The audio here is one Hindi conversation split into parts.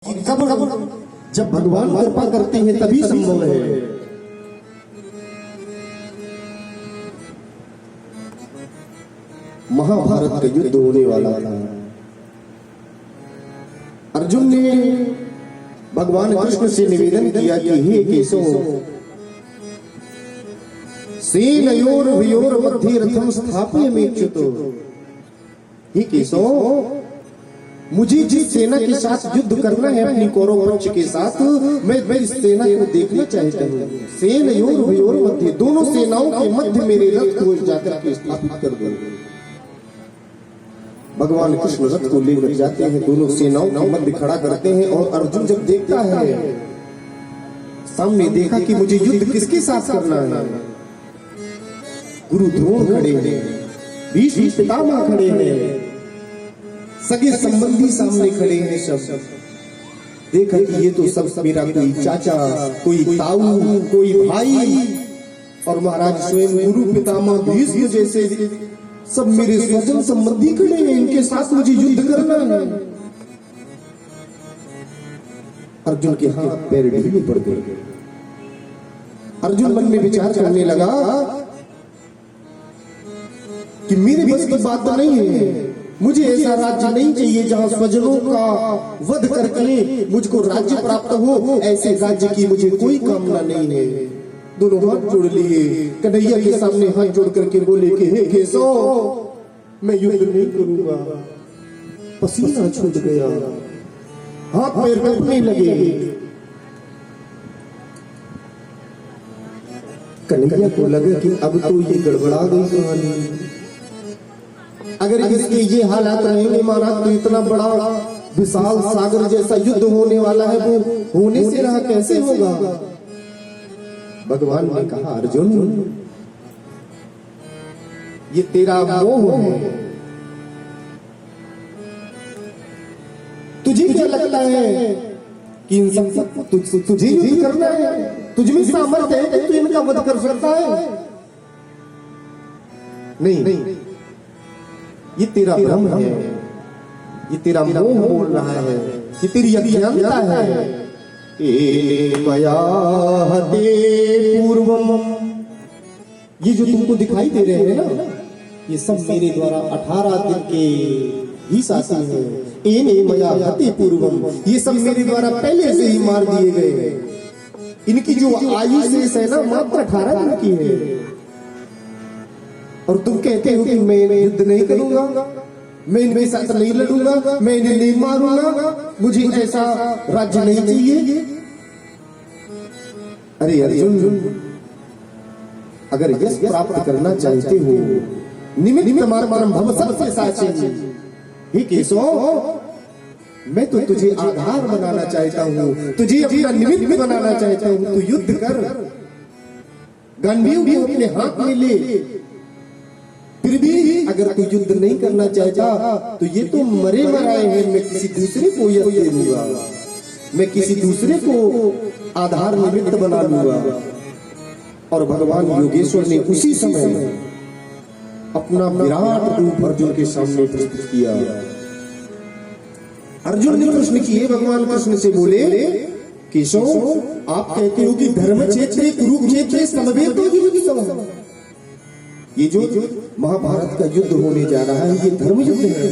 कब जब भगवान कृपा करते हैं तभी संभव है। महाभारत का युद्ध होने वाला था। अर्जुन ने भगवान कृष्ण से निवेदन किया कि हे केशव, सेनयोर वयोर मध्ये रथम स्थापयमेच्युतो। हे केशव, मुझे जिस सेना के साथ युद्ध करना है अपनी कौरव पक्ष के साथ, मैं इस सेना को देखना चाहता हूँ। सेनयोर वयोर मध्य, दोनों सेनाओं के मध्य मेरे रथ को जाकर के स्थापित कर दो। भगवान कृष्ण रथ को लेकर जाते हैं, दोनों सेनाओं के मध्य खड़ा करते हैं। और अर्जुन जब देखता है, सामने देखा कि मुझे युद्ध किसके साथ करना है। गुरु द्रोण खड़े हैं, भीष्म पितामह खड़े हैं, सगे संबंधी सामने खड़े हैं। सब देखा कि ये तो सब मेरा कोई चाचा, कोई ताऊ, कोई भाई, और महाराज स्वयं गुरु पितामह भीष्म जैसे सब मेरे स्वजन संबंधी खड़े हैं, इनके साथ मुझे युद्ध करना है। अर्जुन के हाथ पैर ढीले पड़ गए। अर्जुन मन में विचार करने लगा कि मेरे बस की बात तो नहीं है। मुझे ऐसा राज्य नहीं चाहिए जहां स्वजनों का वध करके मुझको राज्य प्राप्त हो। ऐसे राज्य की मुझे कोई कामना नहीं है। दोनों हाथ जोड़ लिए, कन्हैया के सामने हाथ जोड़ करके बोले कि हे केशव, मैं युद्ध नहीं करूंगा। पसीना छूट गया, हाथ पैर कांपने लगे। कन्हैया को लगा कि अब तो ये गड़बड़ा गई कहानी। अगर इसके ये हालात रहेंगे महाराज, तो इतना बड़ा विशाल सागर जैसा युद्ध होने वाला है, वो होने से रहा कैसे होगा। भगवान ने कहा, अर्जुन, ये तेरा मोह है। तुझे क्या लगता है कि इन सब तुझे युद्ध करना है? तुझ में सामर्थ्य है कि तू इनका वध कर सकता है? नहीं, ये तेरा भ्रम है, ये तेरा मोह बोल रहा है, ये तेरी अज्ञानता है। मया हते पूर्वम, ये जो तुमको दिखाई दे रहे हैं ना, ये सब मेरे द्वारा 18 दिन के ही साथी हैं। एने मया हते पूर्वम, ये सब मेरे द्वारा पहले से ही मार दिए गए। इनकी जो आयु शेष है ना, मात्र 18 दिन की है। और तुम कहते हो कि मैं युद्ध नहीं करूंगा, मैं इनके साथ नहीं लड़ूंगा, मैं इन्हें नहीं मारूंगा, मुझे ऐसा राज्य नहीं चाहिए। अरे अर्जुन, अगर यश प्राप्त करना चाहते हो, निमित्त मात्रम भव सत्य साचिन। हे केशव, मैं तो तुझे आधार बनाना चाहता हूँ, तुझे अपना निमित्त बनाना चाहता हूँ। तू युद्ध कर, गांडीव भी अपने हाथ में ले। फिर भी अगर तू युद्ध नहीं करना चाहता, तो ये तो मरे मराए हैं। मैं किसी दूसरे को यश दे दूंगा, मैं किसी दूसरे को आधार निमित्त बना लूंगा। और भगवान योगेश्वर ने उसी समय अपना विराट रूप अर्जुन के सामने प्रस्तुत किया। अर्जुन ने प्रश्न किए, भगवान कृष्ण से बोले, केशव, आप कहते हो कि धर्म क्षेत्र कुरुक्षेत्र समवेत। ये जो महाभारत का युद्ध होने जा रहा है, ये धर्म युद्ध है।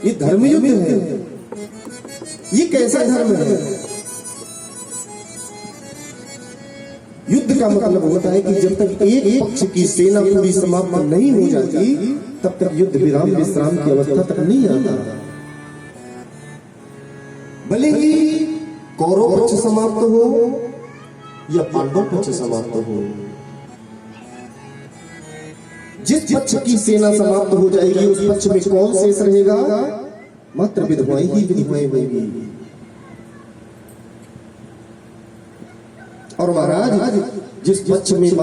ये धर्म युद्ध है। ये कैसा धर्म है? युद्ध का मतलब होता है कि जब तक एक पक्ष की सेना पूरी समाप्त नहीं हो जाती, तब तक युद्ध विराम विश्राम की अवस्था तक नहीं आता। भले ही कौरव पक्ष समाप्त हो या पांडव पक्ष समाप्त हो, जिस पक्ष की सेना समाप्त हो जाएगी, उस पक्ष में कौन शेष रहेगा? मात्र विधवाएं ही विधवाएं होंगी। और महाराज, जिस पक्ष में